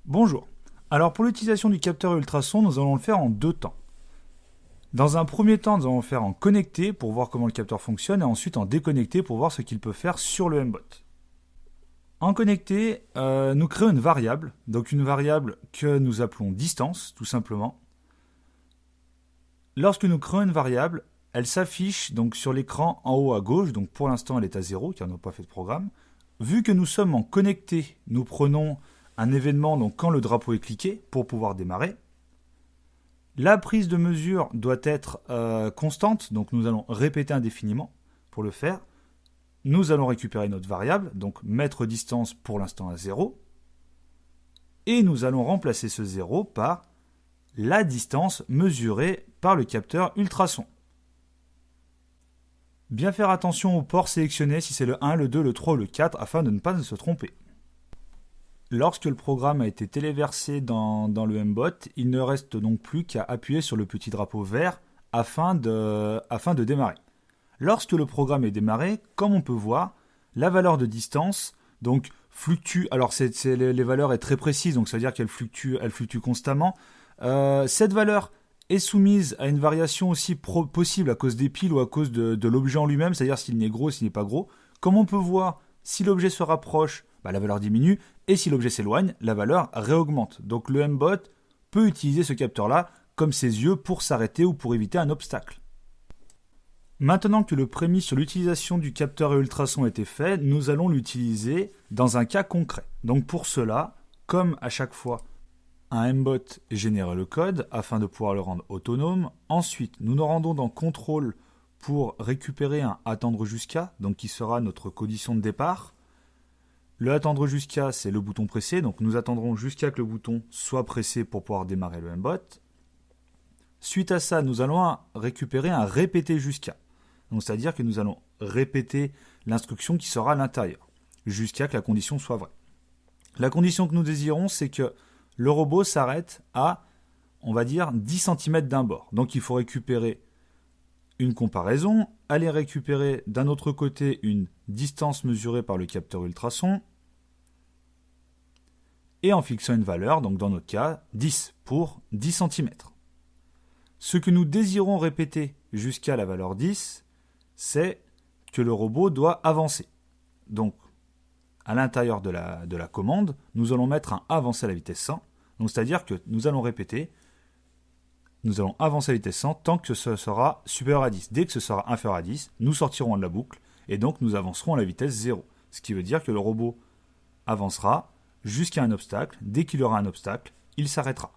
Bonjour. Alors pour l'utilisation du capteur ultrason, nous allons le faire en deux temps. Dans un premier temps, nous allons le faire en connecté pour voir comment le capteur fonctionne et ensuite en déconnecté pour voir ce qu'il peut faire sur le MBOT. En connecté, nous créons une variable, donc une variable que nous appelons distance, tout simplement. Lorsque nous créons une variable, elle s'affiche donc sur l'écran en haut à gauche, donc pour l'instant elle est à 0 car nous n'avons pas fait de programme. Vu que nous sommes en connecté, nous prenons un événement donc quand le drapeau est cliqué pour pouvoir démarrer. La prise de mesure doit être constante, donc nous allons répéter indéfiniment pour le faire. Nous allons récupérer notre variable, donc mettre distance pour l'instant à 0. Et nous allons remplacer ce 0 par la distance mesurée par le capteur ultrason. Bien faire attention aux ports sélectionnés si c'est le 1, le 2, le 3 ou le 4 afin de ne pas se tromper. Lorsque le programme a été téléversé dans le MBOT, il ne reste donc plus qu'à appuyer sur le petit drapeau vert afin de démarrer. Lorsque le programme est démarré, comme on peut voir, la valeur de distance donc fluctue. Alors les valeurs est très précises, donc ça veut dire qu'elle fluctue constamment. Cette valeur est soumise à une variation aussi possible à cause des piles ou à cause de l'objet en lui-même, c'est-à-dire s'il est gros ou s'il n'est pas gros. Comme on peut voir, si l'objet se rapproche, la valeur diminue, et si l'objet s'éloigne, la valeur réaugmente. Donc le MBOT peut utiliser ce capteur-là comme ses yeux pour s'arrêter ou pour éviter un obstacle. Maintenant que le prémis sur l'utilisation du capteur et ultrason a été fait, nous allons l'utiliser dans un cas concret. Donc pour cela, comme à chaque fois, un MBOT génère le code afin de pouvoir le rendre autonome. Ensuite, nous nous rendons dans Contrôle pour récupérer un attendre jusqu'à, donc qui sera notre condition de départ. Le attendre jusqu'à, c'est le bouton pressé, donc nous attendrons jusqu'à que le bouton soit pressé pour pouvoir démarrer le MBOT. Suite à ça, nous allons récupérer un répéter jusqu'à. Donc c'est-à-dire que nous allons répéter l'instruction qui sera à l'intérieur, jusqu'à que la condition soit vraie. La condition que nous désirons, c'est que le robot s'arrête à, on va dire, 10 cm d'un bord. Donc il faut récupérer une comparaison, aller récupérer d'un autre côté une distance mesurée par le capteur ultrason, et en fixant une valeur, donc dans notre cas, 10 pour 10 cm. Ce que nous désirons répéter jusqu'à la valeur 10, c'est que le robot doit avancer. Donc, à l'intérieur de la commande, nous allons mettre un avancer à la vitesse 100. Donc, c'est-à-dire que nous allons répéter, nous allons avancer à la vitesse 100 tant que ce sera supérieur à 10. Dès que ce sera inférieur à 10, nous sortirons de la boucle et donc nous avancerons à la vitesse 0. Ce qui veut dire que le robot avancera jusqu'à un obstacle. Dès qu'il y aura un obstacle, il s'arrêtera.